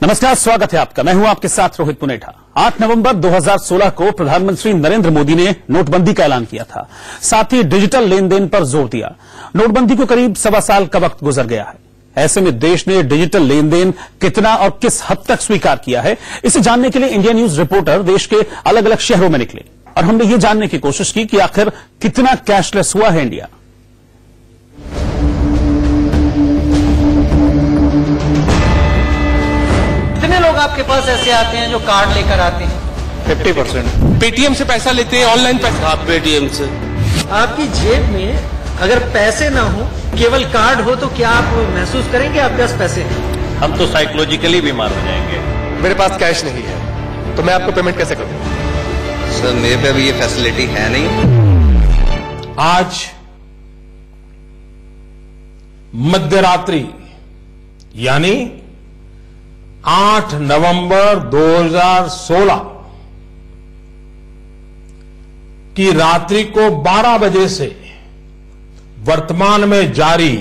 नमस्कार, स्वागत है आपका। मैं हूं आपके साथ रोहित पुनेठा। 8 नवंबर 2016 को प्रधानमंत्री नरेंद्र मोदी ने नोटबंदी का ऐलान किया था। साथ ही डिजिटल लेन देन पर जोर दिया। नोटबंदी को करीब 1.25 साल का वक्त गुजर गया है। ऐसे में देश ने डिजिटल लेन देन कितना और किस हद तक स्वीकार किया है, इसे जानने के लिए इंडिया न्यूज रिपोर्टर देश के अलग अलग शहरों में निकले और हमने ये जानने की कोशिश की कि आखिर कितना कैशलेस हुआ है इंडिया। कितने लोग आपके पास ऐसे आते हैं जो कार्ड लेकर आते हैं? 50%। पेटीएम से पैसा लेते हैं, ऑनलाइन पैसा। आप पेटीएम से। आपकी जेब में अगर पैसे ना हो, केवल कार्ड हो, तो क्या आप महसूस करेंगे आपके पास पैसे हैं? हम तो साइकोलॉजिकली बीमार हो जाएंगे। मेरे पास कैश नहीं है तो मैं आपको पेमेंट कैसे करूं? सर, मेरे पे अभी ये फैसिलिटी है नहीं। आज मध्यरात्रि यानी 8 नवंबर 2016 की रात्रि को 12 बजे से वर्तमान में जारी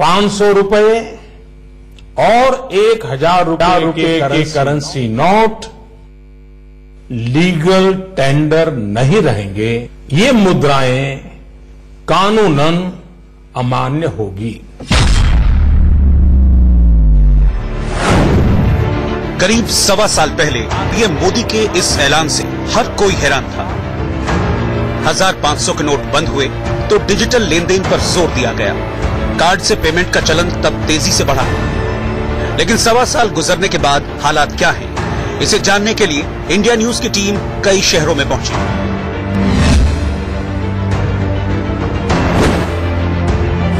500 रुपए और 1000 रुपए के करेंसी नोट लीगल टेंडर नहीं रहेंगे। ये मुद्राएं कानूनन अमान्य होगी। करीब 1.25 साल पहले पीएम मोदी के इस ऐलान से हर कोई हैरान था। 1500 के नोट बंद हुए तो डिजिटल लेन देन पर जोर दिया गया। कार्ड से पेमेंट का चलन तब तेजी से बढ़ा। लेकिन 1.25 साल गुजरने के बाद हालात क्या हैं, इसे जानने के लिए इंडिया न्यूज की टीम कई शहरों में पहुंची।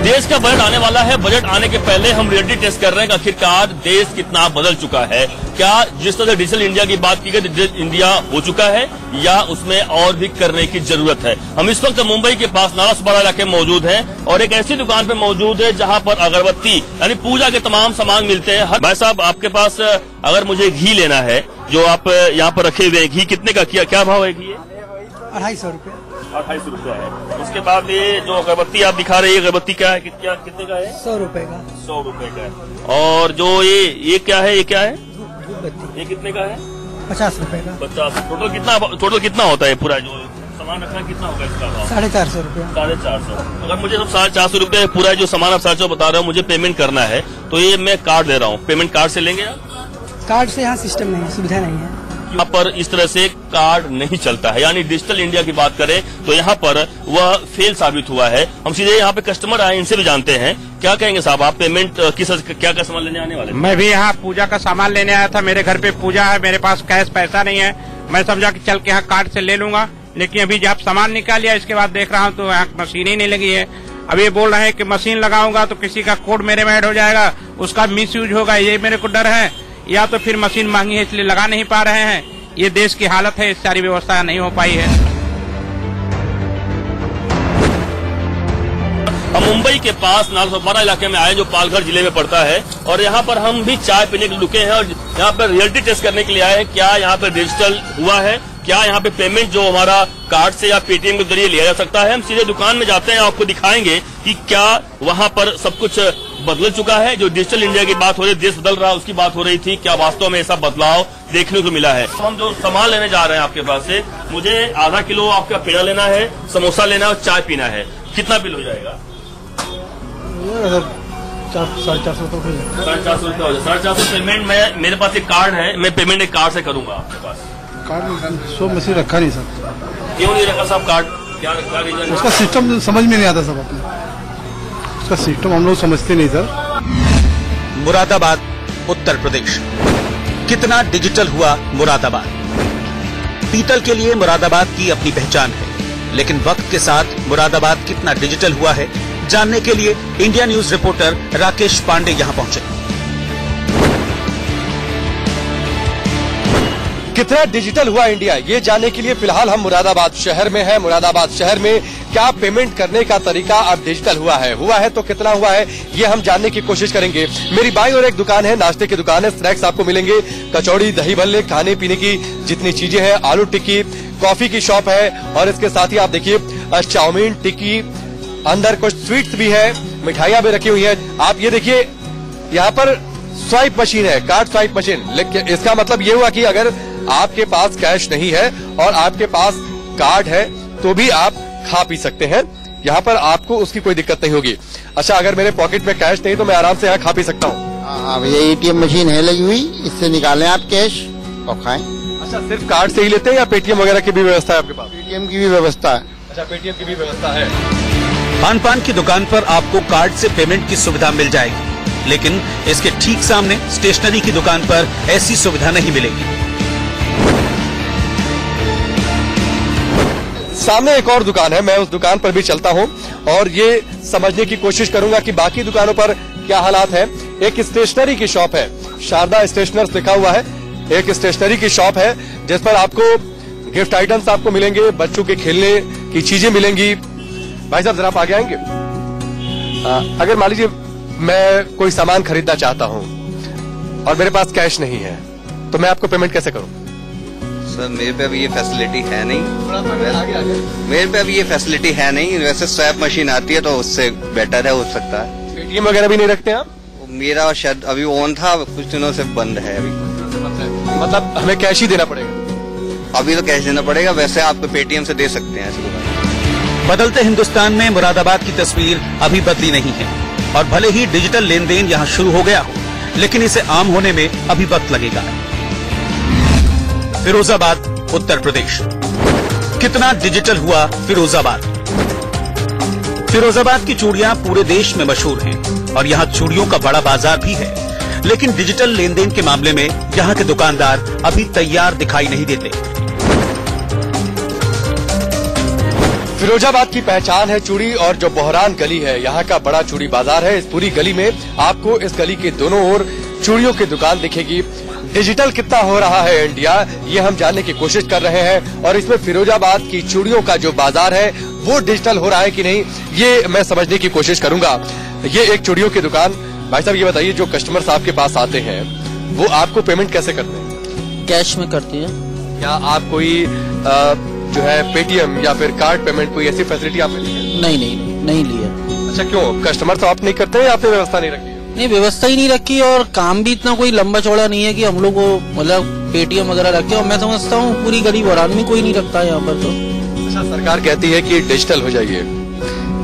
देश का बजट आने वाला है। बजट आने के पहले हम रियलिटी टेस्ट कर रहे हैं कि आखिरकार देश कितना बदल चुका है। क्या जिस तरह से डिजिटल इंडिया की बात की गई, डिजिटल इंडिया हो चुका है या उसमें और भी करने की जरूरत है। हम इस वक्त मुंबई के पास नालासोपारा इलाके में मौजूद हैं और एक ऐसी दुकान पे मौजूद है जहां पर अगरबत्ती यानी पूजा के तमाम सामान मिलते हैं। भाई साहब, आपके पास अगर मुझे घी लेना है जो आप यहाँ पर रखे हुए हैं, घी कितने का क्या भाव है? घी 250 रुपये। 28 रुपया है। उसके बाद ये जो अगरबत्ती आप दिखा रहे हैं, अगरबत्ती क्या है, कितने का है? 100 रुपए का। 100 रुपए का है। और जो ये क्या है, ये क्या है? धूपबत्ती। ये कितने का है? 50 रुपए का। 50। टोटल कितना होता है पूरा जो सामान रखना, कितना होगा इसका भाव? 450 रुपया। 450। अगर मुझे सब 450 रुपये पूरा जो सामान आप 450 बता रहे हो मुझे पेमेंट करना है, तो ये मैं कार्ड दे रहा हूँ, पेमेंट कार्ड से लेंगे आप? कार्ड से यहाँ सिस्टम नहीं है, सुविधा नहीं है। यहाँ पर इस तरह से कार्ड नहीं चलता है। यानी डिजिटल इंडिया की बात करें तो यहाँ पर वह फेल साबित हुआ है। हम सीधे यहाँ पे कस्टमर आए, इनसे भी जानते हैं। क्या कहेंगे साहब, आप पेमेंट क्या सामान लेने आने वाले? मैं भी यहाँ पूजा का सामान लेने आया था। मेरे घर पे पूजा है, मेरे पास कैश पैसा नहीं है। मैं समझा कि चल के यहाँ कार्ड से ले लूंगा, लेकिन अभी जब सामान निकाल लिया इसके बाद देख रहा हूँ तो यहाँ मशीन ही नहीं लगी है। अब ये बोल रहे हैं कि मशीन लगाऊंगा तो किसी का कोड मेरे में ऐड हो जाएगा, उसका मिस यूज होगा, ये मेरे को डर है। या तो फिर मशीन महंगी है इसलिए लगा नहीं पा रहे हैं। ये देश की हालत है, इस सारी व्यवस्था नहीं हो पाई है। हम मुंबई के पास नालासोपारा इलाके में आए जो पालघर जिले में पड़ता है और यहाँ पर हम भी चाय पीने के रुके हैं और यहाँ पर रियलिटी टेस्ट करने के लिए आए हैं। क्या यहाँ पर डिजिटल हुआ है, क्या यहाँ पे पेमेंट जो हमारा कार्ड से या पेटीएम के जरिए लिया जा सकता है? हम सीधे दुकान में जाते हैं, आपको दिखाएंगे कि क्या वहाँ पर सब कुछ बदल चुका है। जो डिजिटल इंडिया की बात हो रही, देश बदल रहा है, उसकी बात हो रही थी, क्या वास्तव में ऐसा बदलाव देखने को मिला है? हम जो सामान लेने जा रहे हैं आपके पास से, मुझे आधा किलो आपका पेड़ा लेना है, समोसा लेना है और चाय पीना है। कितना बिल हो जाएगा? 450 रुपये। 450 रुपये हो जाए। 450 पेमेंट में मेरे पास एक कार्ड है, मैं पेमेंट एक कार्ड से करूंगा आपके पास। कार्ड सो मशीन रखा नहीं सर। क्यों नहीं रखा साहब कार्ड? क्या रीजन? उसका सिस्टम समझ में नहीं आता सब अपने। उसका सिस्टम हम लोग समझते नहीं सर। मुरादाबाद, उत्तर प्रदेश। कितना डिजिटल हुआ मुरादाबाद? पीतल के लिए मुरादाबाद की अपनी पहचान है, लेकिन वक्त के साथ मुरादाबाद कितना डिजिटल हुआ है, जानने के लिए India news reporter Rakesh Pandey यहां पहुंचे। कितना डिजिटल हुआ इंडिया, ये जानने के लिए फिलहाल हम मुरादाबाद शहर में हैं। मुरादाबाद शहर में क्या पेमेंट करने का तरीका अब डिजिटल हुआ है तो कितना हुआ है, ये हम जानने की कोशिश करेंगे। मेरी बाईं ओर एक दुकान है, नाश्ते की दुकान है, स्नैक्स आपको मिलेंगे, कचौड़ी, दही भल्ले, खाने पीने की जितनी चीजें हैं, आलू टिक्की, कॉफी की शॉप है और इसके साथ ही आप देखिए चाउमीन, टिक्की, अंदर कुछ स्वीट्स भी है, मिठाइयां भी रखी हुई है। आप ये देखिए यहाँ पर स्वाइप मशीन है, कार्ड स्वाइप मशीन। लेकिन इसका मतलब ये हुआ कि अगर आपके पास कैश नहीं है और आपके पास कार्ड है तो भी आप खा पी सकते हैं, यहाँ पर आपको उसकी कोई दिक्कत नहीं होगी। अच्छा, अगर मेरे पॉकेट में कैश नहीं तो मैं आराम से यहाँ खा पी सकता हूँ? हाँ भैया, एटीएम मशीन है लगी हुई, इससे निकालें आप कैश और खाएं। अच्छा, सिर्फ कार्ड से ही लेते हैं या पेटीएम वगैरह की भी व्यवस्था है आपके पास? पेटीएम की भी व्यवस्था है। अच्छा, पेटीएम की भी व्यवस्था है। खान पान की दुकान पर आपको कार्ड से पेमेंट की सुविधा मिल जाएगी, लेकिन इसके ठीक सामने स्टेशनरी की दुकान पर ऐसी सुविधा नहीं मिलेगी। सामने एक और दुकान है, मैं उस दुकान पर भी चलता हूं और ये समझने की कोशिश करूंगा कि बाकी दुकानों पर क्या हालात है। एक स्टेशनरी की शॉप है, शारदा स्टेशनर्स लिखा हुआ है। एक स्टेशनरी की शॉप है जिस पर आपको गिफ्ट आइटम्स आपको मिलेंगे, बच्चों के खेलने की चीजें मिलेंगी। भाई साहब जरा आप आगे आएंगे? अगर मान लीजिए मैं कोई सामान खरीदना चाहता हूं और मेरे पास कैश नहीं है तो मैं आपको पेमेंट कैसे करूं? सर मेरे पे अभी ये फैसिलिटी है नहीं। मेरे पे अभी ये फैसिलिटी है नहीं। वैसे स्वैप मशीन आती है तो उससे बेटर है, हो सकता है। पेटीएम वगैरह भी नहीं रखते आप? मेरा शायद अभी ऑन था, कुछ दिनों से बंद है अभी। मतलब हमें कैश ही देना पड़ेगा? अभी तो कैश देना पड़ेगा, वैसे आपको पेटीएम से दे सकते हैं इसको। बदलते हिंदुस्तान में मुरादाबाद की तस्वीर अभी बदली नहीं है और भले ही डिजिटल लेन देन यहाँ शुरू हो गया हो, लेकिन इसे आम होने में अभी वक्त लगेगा। फिरोजाबाद, उत्तर प्रदेश। कितना डिजिटल हुआ फिरोजाबाद? फिरोजाबाद की चूड़ियां पूरे देश में मशहूर हैं और यहाँ चूड़ियों का बड़ा बाजार भी है, लेकिन डिजिटल लेन देन के मामले में यहाँ के दुकानदार अभी तैयार दिखाई नहीं देते। फिरोजाबाद की पहचान है चूड़ी, और जो बहरान गली है यहाँ का बड़ा चूड़ी बाजार है। इस पूरी गली में आपको इस गली के दोनों ओर चूड़ियों की दुकान दिखेगी। डिजिटल कितना हो रहा है इंडिया, ये हम जानने की कोशिश कर रहे हैं और इसमें फिरोजाबाद की चूड़ियों का जो बाजार है वो डिजिटल हो रहा है कि नहीं, ये मैं समझने की कोशिश करूंगा। ये एक चूड़ियों की दुकान। भाई साहब ये बताइए, जो कस्टमर्स आपके पास आते हैं वो आपको पेमेंट कैसे करते हैं? कैश में करती है। क्या आप कोई जो है पेटीएम या फिर कार्ड पेमेंट, कोई ऐसी फैसिलिटी आपने ली है? नहीं ली है। अच्छा, क्यों? कस्टमर तो आप नहीं करते हैं या आपने व्यवस्था नहीं रखी? नहीं, व्यवस्था ही नहीं रखी और काम भी इतना कोई लंबा चौड़ा नहीं है कि हम लोग को मतलब पेटीएम वगैरह रखे। और मैं समझता हूँ पूरी गली बहरान में कोई नहीं रखता है यहाँ पर तो। अच्छा, सरकार कहती है कि डिजिटल हो जाइए,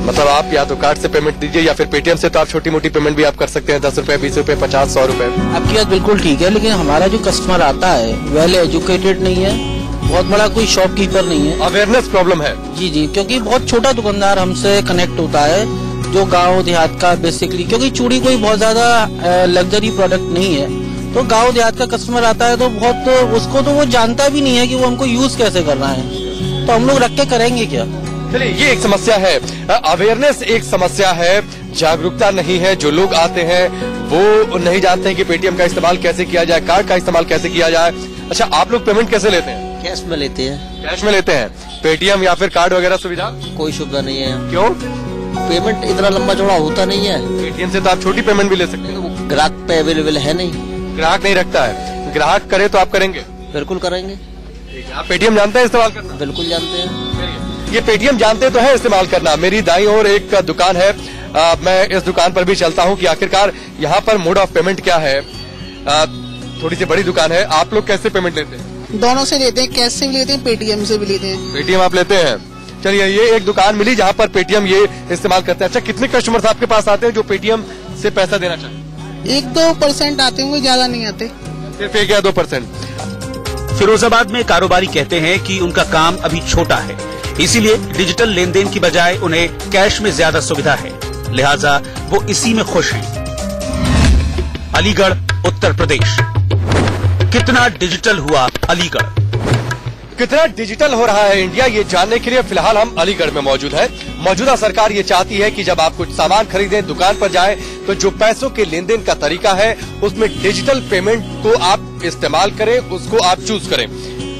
मतलब आप या तो कार्ड से पेमेंट दीजिए या फिर पेटीएम से, तो आप छोटी मोटी पेमेंट भी आप कर सकते हैं, 10 रुपए, 20 रुपए, 50, 100 रुपए। आपकी बात बिल्कुल ठीक है, लेकिन हमारा जो कस्टमर आता है वेल एजुकेटेड नहीं है, बहुत बड़ा कोई शॉपकीपर नहीं है। अवेयरनेस प्रॉब्लम है। जी, क्योंकि बहुत छोटा दुकानदार हमसे कनेक्ट होता है, जो गांव देहात का बेसिकली, क्योंकि चूड़ी कोई बहुत ज्यादा लग्जरी प्रोडक्ट नहीं है, तो गांव देहात का कस्टमर आता है तो बहुत उसको तो वो जानता भी नहीं है कि वो हमको यूज कैसे करना है, तो हम लोग रख के करेंगे क्या? चलिए, ये एक समस्या है, अवेयरनेस एक समस्या है, जागरूकता नहीं है। जो लोग आते हैं वो नहीं जानते हैं कि पेटीएम का इस्तेमाल कैसे किया जाए, कार्ड का इस्तेमाल कैसे किया जाए। अच्छा, आप लोग पेमेंट कैसे लेते हैं? कैश में लेते हैं। कैश में लेते हैं? पेटीएम या फिर कार्ड वगैरह सुविधा? कोई सुविधा नहीं है। क्यों? पेमेंट इतना लंबा चौड़ा होता नहीं है। पेटीएम से तो आप छोटी पेमेंट भी ले सकते हैं। ग्राहक पे अवेलेबल है नहीं, ग्राहक नहीं रखता है। ग्राहक करे तो आप करेंगे? बिल्कुल करेंगे। आप पेटीएम जानते हैं इस्तेमाल करना? बिल्कुल जानते हैं। ये पेटीएम जानते तो है इस्तेमाल करना। मेरी दाईं ओर एक दुकान है, मैं इस दुकान पर भी चलता हूँ कि आखिरकार यहाँ पर मोड ऑफ पेमेंट क्या है। थोड़ी सी बड़ी दुकान है। आप लोग कैसे पेमेंट लेते हैं? दोनों से लेते हैं, कैश से भी लेते हैं, पेटीएम से भी लेते हैं। पेटीएम आप लेते हैं? चलिए, ये एक दुकान मिली जहाँ पर पेटीएम ये इस्तेमाल करते हैं। अच्छा, कितने कस्टमर्स आपके पास आते हैं जो पेटीएम से पैसा देना चाहते? 1-2% आते होंगे, ज्यादा नहीं आते। सिर्फ 1 या 2%? फिरोजाबाद में कारोबारी कहते हैं कि उनका काम अभी छोटा है, इसीलिए डिजिटल लेन देन की बजाय उन्हें कैश में ज्यादा सुविधा है, लिहाजा वो इसी में खुश हैं। अलीगढ़, उत्तर प्रदेश। कितना डिजिटल हुआ अलीगढ़? कितना डिजिटल हो रहा है इंडिया, ये जानने के लिए फिलहाल हम अलीगढ़ में मौजूद हैं। मौजूदा सरकार ये चाहती है कि जब आप कुछ सामान खरीदें, दुकान पर जाएं, तो जो पैसों के लेन देन का तरीका है उसमें डिजिटल पेमेंट को आप इस्तेमाल करें, उसको आप चूज करें।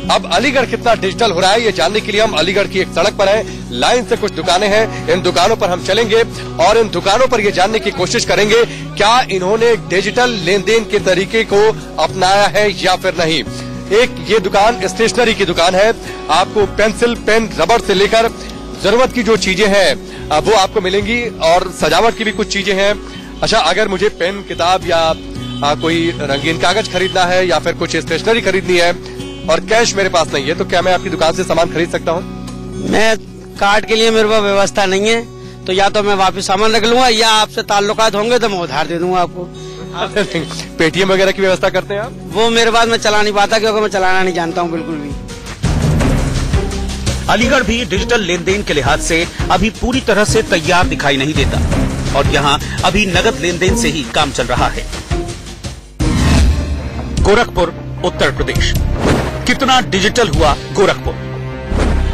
अब अलीगढ़ कितना डिजिटल हो रहा है ये जानने के लिए हम अलीगढ़ की एक सड़क पर हैं। लाइन से कुछ दुकानें हैं, इन दुकानों पर हम चलेंगे और इन दुकानों पर ये जानने की कोशिश करेंगे क्या इन्होंने डिजिटल लेन देन के तरीके को अपनाया है या फिर नहीं। एक ये दुकान स्टेशनरी की दुकान है, आपको पेंसिल, पेन, रबड़ से लेकर जरूरत की जो चीजें हैं वो आपको मिलेंगी और सजावट की भी कुछ चीजें हैं। अच्छा, अगर मुझे पेन, किताब या कोई रंगीन कागज खरीदना है या फिर कुछ स्टेशनरी खरीदनी है और कैश मेरे पास नहीं है, तो क्या मैं आपकी दुकान से सामान खरीद सकता हूँ? मैं कार्ड के लिए मेरे पास व्यवस्था नहीं है, तो या तो मैं वापस सामान रख लूंगा या आपसे ताल्लुकात होंगे तो मैं उधार दे दूंगा आपको। पेटीएम वगैरह की व्यवस्था करते हैं आप? वो मेरे पास मैं चला नहीं पाता क्योंकि मैं चलाना नहीं जानता हूँ बिल्कुल भी। अलीगढ़ भी डिजिटल लेन देन के लिहाज से अभी पूरी तरह से तैयार दिखाई नहीं देता और यहाँ अभी नगद लेन देन से ही काम चल रहा है। गोरखपुर, उत्तर प्रदेश। कितना डिजिटल हुआ गोरखपुर?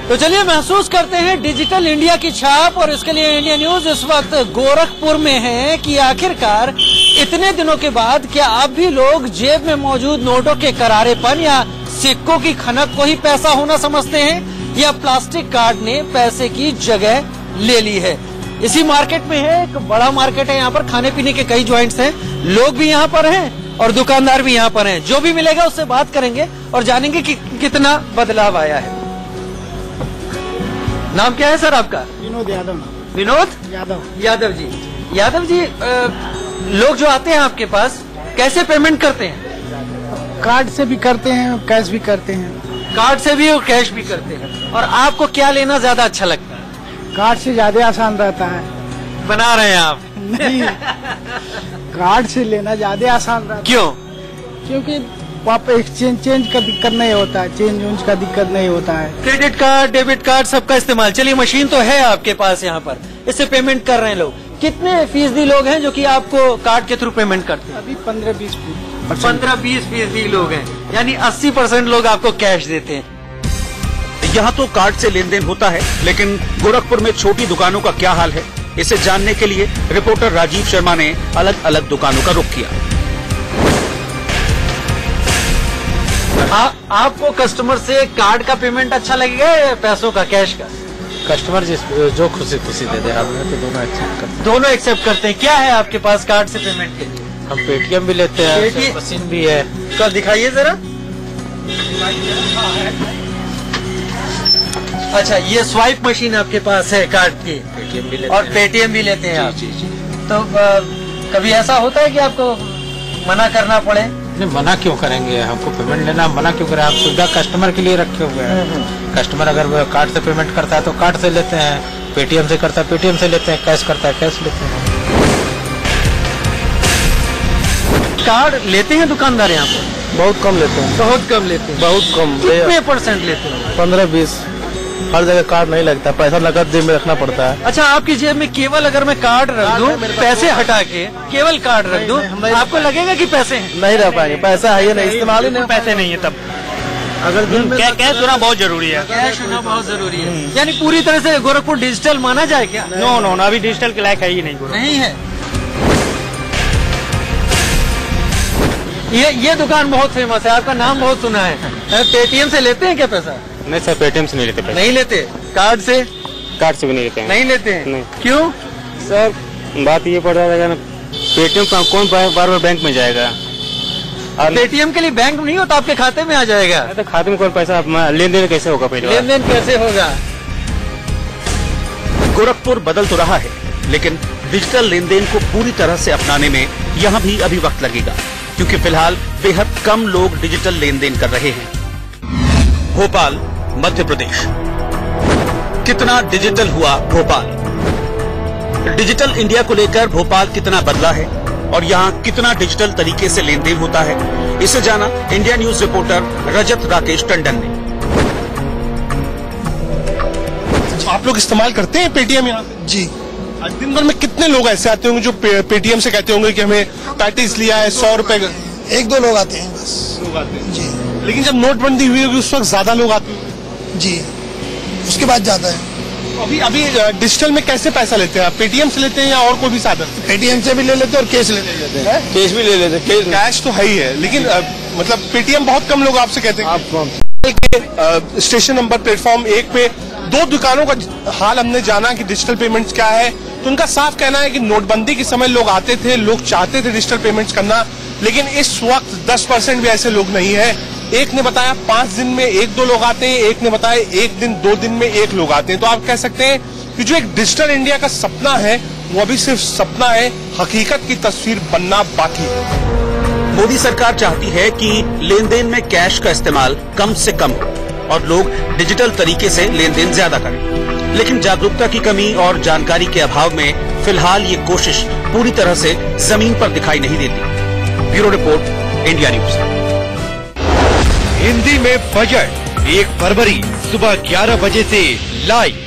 तो चलिए महसूस करते हैं डिजिटल इंडिया की छाप, और इसके लिए इंडिया न्यूज इस वक्त गोरखपुर में है कि आखिरकार इतने दिनों के बाद क्या अब भी लोग जेब में मौजूद नोटों के करारेपन या सिक्कों की खनक को ही पैसा होना समझते हैं, या प्लास्टिक कार्ड ने पैसे की जगह ले ली है। इसी मार्केट में है, एक बड़ा मार्केट है, यहाँ पर खाने पीने के कई जॉइंट्स हैं, लोग भी यहाँ पर हैं और दुकानदार भी यहाँ पर हैं। जो भी मिलेगा उससे बात करेंगे और जानेंगे कि कितना बदलाव आया है। नाम क्या है सर आपका? विनोद यादव। विनोद यादव जी। यादव जी, लोग जो आते हैं आपके पास कैसे पेमेंट करते हैं? कार्ड से भी करते हैं, कैश भी करते हैं। कार्ड से भी और कैश भी करते हैं। और आपको क्या लेना ज्यादा अच्छा लगता है? कार्ड से ज्यादा आसान रहता है। बना रहे हैं आप? नहीं, कार्ड से लेना ज्यादा आसान रहता है। क्यों? क्योंकि वहाँ पे एक्सचेंज का दिक्कत नहीं होता है, चेंज वेंज का दिक्कत नहीं होता है। क्रेडिट कार्ड, डेबिट कार्ड सबका इस्तेमाल। चलिए, मशीन तो है आपके पास यहाँ पर, इससे पेमेंट कर रहे हैं लोग। कितने फीसदी लोग हैं जो कि आपको कार्ड के थ्रू पेमेंट करते हैं? अभी 15-20% लोग हैं, यानी 80% लोग आपको कैश देते हैं। यहाँ तो कार्ड से लेन देन होता है, लेकिन गोरखपुर में छोटी दुकानों का क्या हाल है, इसे जानने के लिए रिपोर्टर राजीव शर्मा ने अलग अलग दुकानों का रुख किया। आपको कस्टमर से कार्ड का पेमेंट अच्छा लगेगा या पैसों का, कैश का? कस्टमर जो खुशी खुशी दे दे, हम तो दोनों एक्सेप्ट करते हैं। दोनों एक्सेप्ट करते हैं। क्या है आपके पास कार्ड से पेमेंट के लिए? हम पेटीएम भी लेते हैं, मशीन भी है। कल दिखाइए जरा। अच्छा, ये स्वाइप मशीन आपके पास है कार्ड की? पेटीएम भी लेते और पेटीएम भी लेते हैं आप? तो कभी ऐसा होता है कि आपको मना करना पड़े? नहीं, मना क्यों करेंगे? हमको पेमेंट लेना, मना क्यों करें? आप सुविधा कस्टमर के लिए रखे हुए हैं। कस्टमर अगर वो कार्ड से पेमेंट करता है तो कार्ड से लेते हैं, पेटीएम से करता है पेटीएम से लेते हैं, कैश करता है कैश लेते हैं। कार्ड लेते हैं दुकानदार यहाँ पर? बहुत कम लेते हैं। बहुत कम लेते हैं? बहुत कम। कितने % लेते हैं? 15-20। हर जगह कार्ड नहीं लगता, पैसा नकद जेब में रखना पड़ता है। अच्छा, आपकी जेब में केवल अगर मैं कार्ड रख दूं, पैसे हटा के केवल कार्ड रख दूं, आपको लगेगा कि पैसे हैं? नहीं रह पाएंगे, पैसा है ही नहीं, इस्तेमाल ही नहीं, पैसे नहीं है। तब अगर कैश होना बहुत जरूरी है। कैश होना बहुत जरूरी है। यानी पूरी तरह से गोरखपुर डिजिटल माना जाए क्या? नो, अभी डिजिटल के लायक है ही नहीं है। ये दुकान बहुत फेमस है, आपका नाम बहुत सुना है। पेटीएम से लेते हैं क्या पैसा? नहीं सर, पेटीएम से नहीं लेते पैसे। नहीं लेते? कार्ड से? कार्ड से भी नहीं लेते हैं। नहीं लेते हैं? नहीं। क्यों सर? बात ये पड़ रहा है, पेटीएम कौन बार बार बैंक में जाएगा? पेटीएम के लिए बैंक नहीं होता, आपके खाते में आ जाएगा। तो खाते में कौन पैसा, लेन देन कैसे होगा? पहले लेन देन कैसे होगा? गोरखपुर बदल तो रहा है, लेकिन डिजिटल लेन देन को पूरी तरह से अपनाने में यहाँ भी अभी वक्त लगेगा, क्योंकि फिलहाल बेहद कम लोग डिजिटल लेन देन कर रहे हैं। भोपाल, मध्य प्रदेश। कितना डिजिटल हुआ भोपाल? डिजिटल इंडिया को लेकर भोपाल कितना बदला है और यहाँ कितना डिजिटल तरीके से लेन देन होता है, इसे जाना इंडिया न्यूज रिपोर्टर रजत राकेश टंडन ने। आप लोग इस्तेमाल करते हैं पेटीएम यहाँ? जी। दिन भर में कितने लोग ऐसे आते होंगे जो पेटीएम से कहते होंगे कि हमें पैंतीस लिया है, 100 रुपए का? 1-2 लोग आते हैं बस। लोग आते हैं जी। लेकिन जब नोटबंदी हुई होगी उस वक्त ज्यादा लोग आते हैं? जी, उसके बाद जाता है। अभी डिजिटल में कैसे पैसा लेते हैं आप? पेटीएम से लेते हैं या और कोई भी साधन? पेटीएम से भी ले लेते हैं और कैश ले लेते हैं। कैश भी ले लेते हैं। कैश तो है ही है, लेकिन मतलब पेटीएम बहुत कम लोग आपसे कहते हैं। स्टेशन नंबर प्लेटफॉर्म 1 पे 2 दुकानों का हाल हमने जाना कि डिजिटल पेमेंट्स क्या है, तो उनका साफ कहना है कि नोटबंदी के समय लोग आते थे, लोग चाहते थे डिजिटल पेमेंट्स करना, लेकिन इस वक्त 10% भी ऐसे लोग नहीं है। एक ने बताया 5 दिन में 1-2 लोग आते हैं, एक ने बताया 1 दिन 2 दिन में 1 लोग आते हैं। तो आप कह सकते हैं कि जो एक डिजिटल इंडिया का सपना है वो अभी सिर्फ सपना है, हकीकत की तस्वीर बनना बाकी है। मोदी सरकार चाहती है कि लेन देन में कैश का इस्तेमाल कम से कम हो और लोग डिजिटल तरीके से लेन देन ज्यादा करें। लेकिन जागरूकता की कमी और जानकारी के अभाव में फिलहाल ये कोशिश पूरी तरह से जमीन पर दिखाई नहीं देती। Bureau report, India news. Hindi में बजट 1 फरवरी सुबह 11 बजे से लाइव।